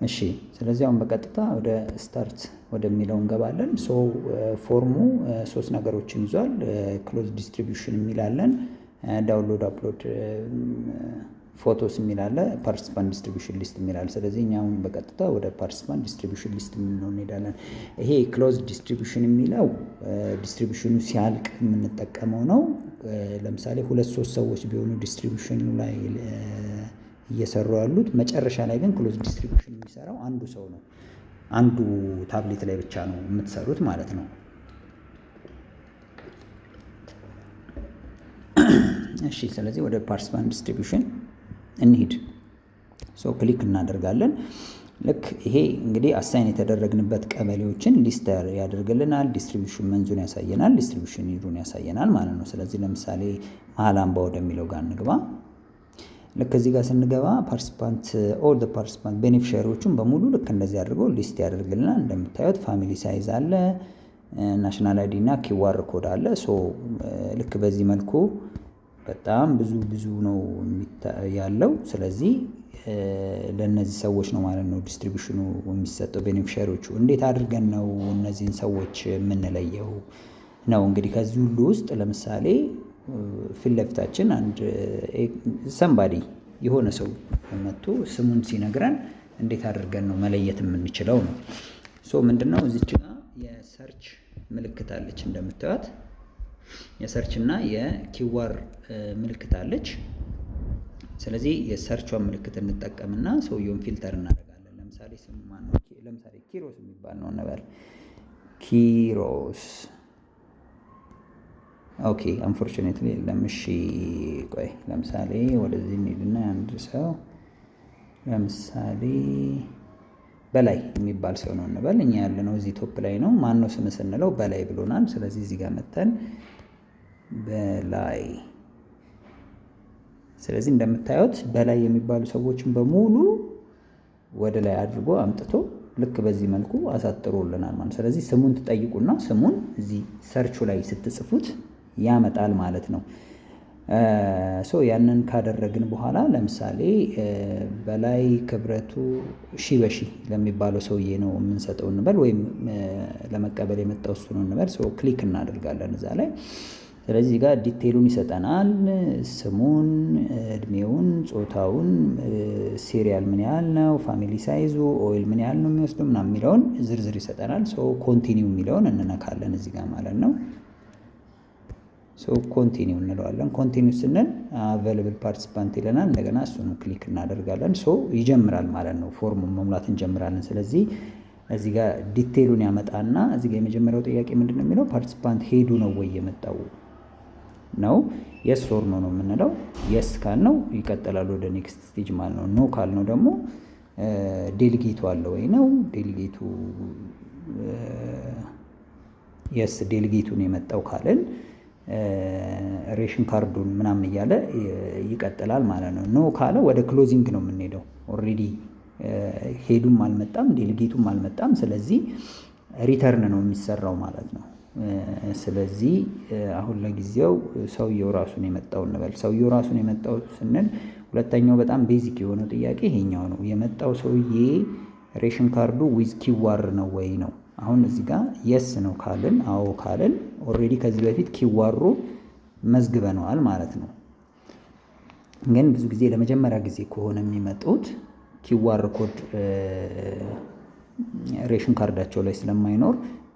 እሺ ስለዚህ አሁን በቀጥታ ወደ ስታርት ወደሚለው እንገባለን። ሶ ፎርሙ ሶስት ነገሮችን ይዟል። ክሎዝ ዲስትሪቢዩሽን የሚላለን፣ ዳውንሎድ አፕሎድ ፎቶስ የሚላለ፣ ፓርቲሲፓንት ዲስትሪቢዩሽን ሊስት የሚላለ። ስለዚህ እኛ አሁን በቀጥታ ወደ ፓርቲሲፓንት ዲስትሪቢዩሽን ሊስት የምንለው እንሄዳለን። ይሄ ክሎዝ ዲስትሪቢዩሽን የሚለው ዲስትሪቢዩሽኑ ሲያልቅ የምንጠቀመው ነው። ለምሳሌ 2-3 ሰዎች ቢሆኑ ዲስትሪቢዩሽኑ ላይ እየሰሩ ያሉት፣ መጨረሻ ላይ ግን ክሎዝ ዲስትሪቢዩሽን የሚሰራው አንዱ ሰው ነው። አንዱ ታብሌት ላይ ብቻ ነው የምትሰሩት ማለት ነው። እሺ ስለዚህ ወደ ፓርቲሲፓንት ዲስትሪቢዩሽን እንሂድ። ሶ ክሊክ እናደርጋለን። ልክ ይሄ እንግዲህ አሳይን የተደረግንበት ቀበሌዎችን ሊስት ያደርግልናል። ዲስትሪቢዩሽን መንዙን ያሳየናል፣ ዲስትሪቢዩሽን ኒዱን ያሳየናል ማለት ነው። ስለዚህ ለምሳሌ መሀል አምባ ወደሚለው ጋር እንግባ። ልክ እዚህ ጋር ስንገባ ፓርቲሲፓንት ኦል ዘ ፓርቲሲፓንት ቤኔፊሻሪዎቹን በሙሉ ልክ እንደዚህ አድርጎ ሊስት ያደርግልናል። እንደምታዩት ፋሚሊ ሳይዝ አለ፣ ናሽናል አይዲ እና ኪዋር ኮድ አለ። ሶ ልክ በዚህ መልኩ በጣም ብዙ ነው ያለው። ስለዚህ ለእነዚህ ሰዎች ነው ማለት ነው ዲስትሪቢዩሽኑ የሚሰጠው። ቤኔፊሻሪዎቹ እንዴት አድርገን ነው እነዚህን ሰዎች የምንለየው ነው። እንግዲህ ከዚህ ሁሉ ውስጥ ለምሳሌ ፊት ለፊታችን አንድ ሰምባዲ የሆነ ሰው መጥቶ ስሙን ሲነግረን እንዴት አድርገን ነው መለየት የምንችለው ነው። ሶ ምንድነው እዚች ጋር የሰርች ምልክት አለች፣ እንደምታዩት የሰርች እና የኪዋር ምልክት አለች። ስለዚህ የሰርቿን ምልክት እንጠቀምና ሰውየውን ፊልተር እናደርጋለን። ለምሳሌ ስሙ ማን ነው? ለምሳሌ ኪሮስ የሚባል ነው እንበል። ኪሮስ ኦኬ አንፎርቹኔትሊ የለም። እሺ ቆይ ለምሳሌ ወደዚህ እንሂድና አንድ ሰው ለምሳሌ በላይ የሚባል ሰው ነው እንበል። እኛ ያለነው እዚህ ቶፕ ላይ ነው። ማን ነው ስም ስንለው በላይ ብሎናል። ስለዚህ እዚህ ጋር መተን በላይ። ስለዚህ እንደምታዩት በላይ የሚባሉ ሰዎችን በሙሉ ወደ ላይ አድርጎ አምጥቶ ልክ በዚህ መልኩ አሳጥሮልናል ማለት። ስለዚህ ስሙን ትጠይቁና ስሙን እዚህ ሰርቹ ላይ ስትጽፉት ያመጣል ማለት ነው። ሶ ያንን ካደረግን በኋላ ለምሳሌ በላይ ክብረቱ በሺ ለሚባለው ሰውዬ ነው የምንሰጠው እንበል፣ ወይም ለመቀበል የመጣው እሱ ነው እንበል። ሶ ክሊክ እናደርጋለን እዛ ላይ። ስለዚህ ጋር ዲቴሉን ይሰጠናል። ስሙን፣ እድሜውን፣ ጾታውን፣ ሲሪያል ምን ያህል ነው፣ ፋሚሊ ሳይዙ፣ ኦይል ምን ያህል ነው የሚወስደው ምናምን የሚለውን ዝርዝር ይሰጠናል። ሶ ኮንቲኒው የሚለውን እንነካለን እዚህ ጋር ማለት ነው። ሶ ኮንቲኒው እንለዋለን። ኮንቲኒው ስንል አቬለብል ፓርቲሲፓንት ይለናል። እንደገና እሱን ክሊክ እናደርጋለን። ሶ ይጀምራል ማለት ነው። ፎርሙን መሙላት እንጀምራለን። ስለዚህ እዚህ ጋር ዲቴሉን ያመጣና እዚህ ጋር የመጀመሪያው ጥያቄ ምንድነው የሚለው ፓርቲሲፓንት ሄዱ ነው ወይ የመጣው ነው። የስ ኦር ኖ ነው የምንለው። የስ ካልነው ይቀጥላል ወደ ኔክስት ስቴጅ ማለት ነው። ኖ ካልነው ደግሞ ዴሊጌቱ አለ ወይ ነው። ዴሊጌቱ የስ ዴሊጌቱን የመጣው ካልን ሬሽን ካርዱን ምናምን እያለ ይቀጥላል ማለት ነው። ኖ ካለ ወደ ክሎዚንግ ነው የምንሄደው። ኦልሬዲ ሄዱም አልመጣም ዴሊጌቱም አልመጣም። ስለዚህ ሪተርን ነው የሚሰራው ማለት ነው። ስለዚህ አሁን ለጊዜው ሰውየው ራሱን የመጣው እንበል። ሰውየው ራሱን የመጣው ስንል ሁለተኛው በጣም ቤዚክ የሆነው ጥያቄ ይሄኛው ነው። የመጣው ሰውዬ ሬሽን ካርዱ ዊዝ ኪዋር ነው ወይ ነው። አሁን እዚህ ጋር የስ ነው ካልን፣ አዎ ካልን ኦልሬዲ ከዚህ በፊት ኪዋሩ መዝግበነዋል ማለት ነው። ግን ብዙ ጊዜ ለመጀመሪያ ጊዜ ከሆነ የሚመጡት ኪዋር ኮድ ሬሽን ካርዳቸው ላይ ስለማይኖር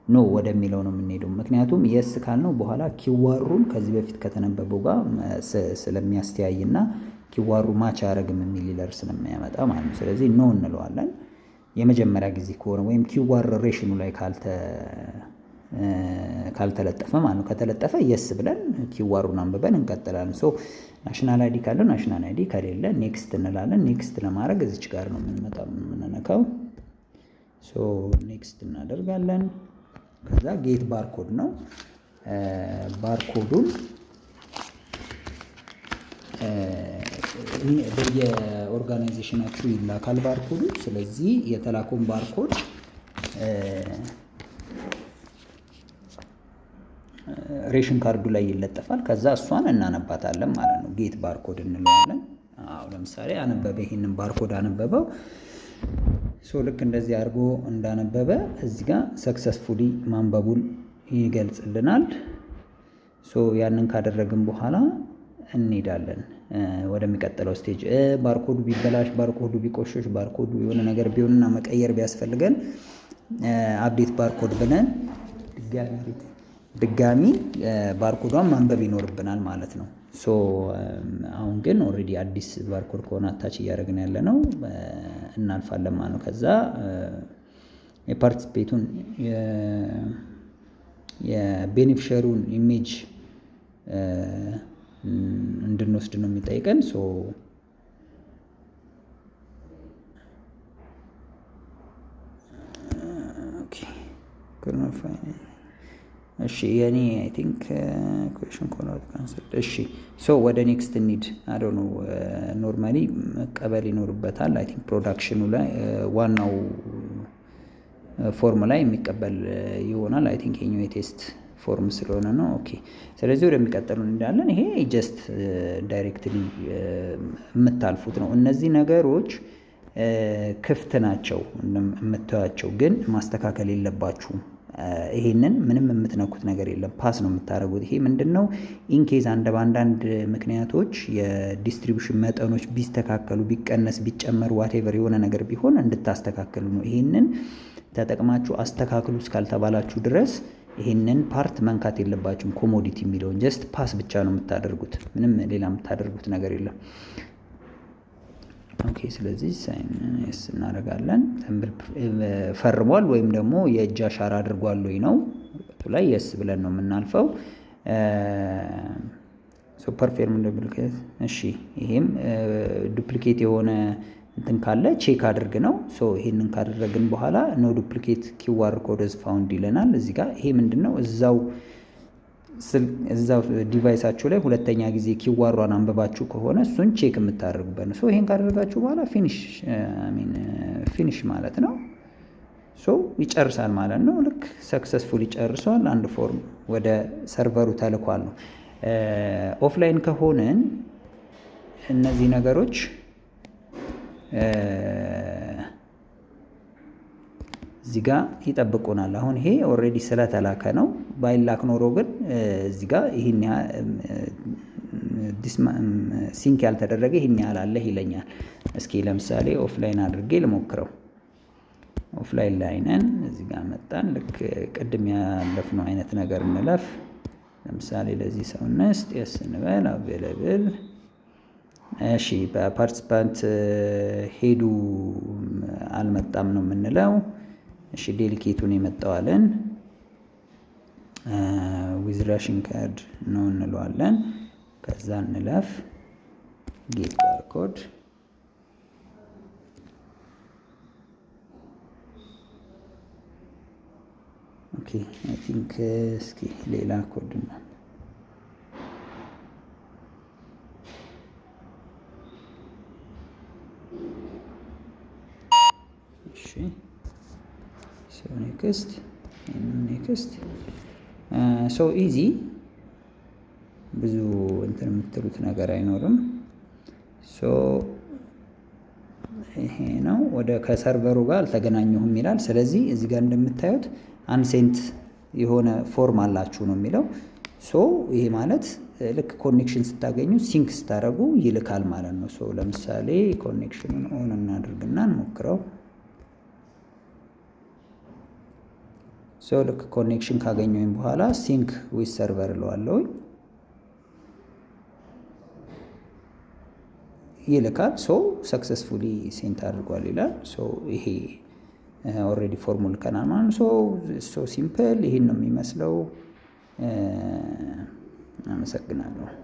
ኖ ወደሚለው ነው የምንሄደው። ምክንያቱም የስ ካልነው በኋላ ኪዋሩን ከዚህ በፊት ከተነበበው ጋር ስለሚያስተያይና ኪዋሩ ማች አያደርግም የሚል ይለር ስለሚያመጣ ማለት ነው። ስለዚህ ኖ እንለዋለን የመጀመሪያ ጊዜ ከሆነ ወይም ኪዋር ሬሽኑ ላይ ካልተለጠፈ ማለት ነው። ከተለጠፈ የስ ብለን ኪዋሩን አንብበን እንቀጥላለን። ሶ ናሽናል አይዲ ካለው ናሽናል አይዲ ከሌለ ኔክስት እንላለን። ኔክስት ለማድረግ እዚች ጋር ነው የምንነካው። ሶ ኔክስት እናደርጋለን። ከዛ ጌት ባርኮድ ነው። ባርኮዱን በየኦርጋናይዜሽናችሁ ይላካል ባርኮዱ። ስለዚህ የተላከውን ባርኮድ ሬሽን ካርዱ ላይ ይለጠፋል። ከዛ እሷን እናነባታለን ማለት ነው። ጌት ባርኮድ እንለዋለን። አዎ ለምሳሌ አነበበ፣ ይሄንን ባርኮድ አነበበው። ሶ ልክ እንደዚህ አድርጎ እንዳነበበ እዚህ ጋር ሰክሰስፉሊ ማንበቡን ይገልጽልናል። ያንን ካደረግን በኋላ እንሄዳለን ወደሚቀጥለው ስቴጅ። ባርኮዱ ቢበላሽ፣ ባርኮዱ ቢቆሽሽ፣ ባርኮዱ የሆነ ነገር ቢሆንና መቀየር ቢያስፈልገን አፕዴት ባርኮድ ብለን ድጋሚ ባርኮዷን ማንበብ ይኖርብናል ማለት ነው። አሁን ግን ኦልሬዲ አዲስ ባርኮድ ከሆነ አታች እያደረግን ያለ ነው እናልፋለን ማለት ነው። ከዛ የፓርቲሲፔቱን የቤኔፊሻሪውን ኢሜጅ እንድንወስድ ነው የሚጠይቀን። እሺ የኔ አይ ቲንክ ኩዌሽን ኮል አውት ካንሰል። እሺ ወደ ኔክስት ኒድ አዶ ነው ኖርማሊ መቀበል ይኖርበታል። አይ ቲንክ ፕሮዳክሽኑ ላይ ዋናው ፎርም ላይ የሚቀበል ይሆናል። አይ ቲንክ የኛው የቴስት ፎርም ስለሆነ ነው። ኦኬ ስለዚህ ወደሚቀጥሉ እንዳለን ይሄ ጀስት ዳይሬክትሊ የምታልፉት ነው። እነዚህ ነገሮች ክፍት ናቸው የምታዩቸው፣ ግን ማስተካከል የለባችሁም። ይሄንን ምንም የምትነኩት ነገር የለም፣ ፓስ ነው የምታደርጉት። ይሄ ምንድነው ኢንኬዝ በአንዳንድ ምክንያቶች የዲስትሪቢዩሽን መጠኖች ቢስተካከሉ፣ ቢቀነስ፣ ቢጨመር ዋቴቨር የሆነ ነገር ቢሆን እንድታስተካከሉ ነው። ይሄንን ተጠቅማችሁ አስተካክሉ እስካልተባላችሁ ድረስ ይሄንን ፓርት መንካት የለባችሁም። ኮሞዲቲ የሚለውን ጀስት ፓስ ብቻ ነው የምታደርጉት፣ ምንም ሌላ የምታደርጉት ነገር የለም። ኦኬ ስለዚህ ሳይን ኤስ እናደርጋለን። ፈርሟል ወይም ደግሞ የእጅ አሻራ አድርጓል ወይ ነው ላይ የስ ብለን ነው የምናልፈው። ፐርፌርም ዱፕሊኬት። እሺ ይሄም ዱፕሊኬት የሆነ እንትን ካለ ቼክ አድርግ ነው። ይሄንን ካደረግን በኋላ ኖ ዱፕሊኬት ኪውአር ኮድስ ፋውንድ ይለናል። እዚህ ጋር ይሄ ምንድነው እዛው ዲቫይሳችሁ ላይ ሁለተኛ ጊዜ ኪዋሯን አንብባችሁ ከሆነ እሱን ቼክ የምታደርጉበት ነው። ይሄን ካደረጋችሁ በኋላ ፊኒሽ ማለት ነው። ይጨርሳል ማለት ነው። ልክ ሰክሰስፉል ይጨርሷል። አንድ ፎርም ወደ ሰርቨሩ ተልኳል ነው። ኦፍላይን ከሆነን እነዚህ ነገሮች እዚህ ጋር ይጠብቁናል። አሁን ይሄ ኦልሬዲ ስለተላከ ነው። ባይላክ ኖሮ ግን እዚህ ጋር ይሄን ሲንክ ያልተደረገ ይሄን ያህል አለ ይለኛል። እስኪ ለምሳሌ ኦፍላይን አድርጌ ልሞክረው። ኦፍላይን ላይ ነን። እዚህ ጋር መጣን። ልክ ቅድም ያለፍነው አይነት ነገር እንለፍ። ለምሳሌ ለዚህ ሰው እንስጥ፣ የስ እንበል፣ አቬለብል። እሺ በፓርቲሲፓንት ሄዱ አልመጣም ነው የምንለው። እሺ ዴሊኬቱን የመጣዋለን ዊዝ ራሽን ካርድ ነው እንለዋለን። ከዛ እንለፍ ጌት ባርኮድ። ኦኬ አይ ቲንክ እስኪ ሌላ ኮድ ነው። እሺ ኔክስት ኢዚ ብዙ እንትን የምትሉት ነገር አይኖርም። ይሄ ነው። ወደ ከሰርቨሩ ጋር አልተገናኘሁም ይላል። ስለዚህ እዚህ ጋር እንደምታዩት አንሴንት የሆነ ፎርም አላችሁ ነው የሚለው። ይሄ ማለት ልክ ኮኔክሽን ስታገኙ ሲንክ ስታደርጉ ይልካል ማለት ነው። ለምሳሌ ኮኔክሽኑን ኦን እናድርግና እንሞክረው። ልክ ኮኔክሽን ካገኘሁኝ በኋላ ሲንክ ዊዝ ሰርቨር እለዋለሁ። ይልካል። ሰክሰስፉሊ ሴንት አድርጓል ይላል። ይሄ ኦልሬዲ ፎርሙ ልከናል ማለት ነው። ሲምፕል ይሄን ነው የሚመስለው። አመሰግናለሁ።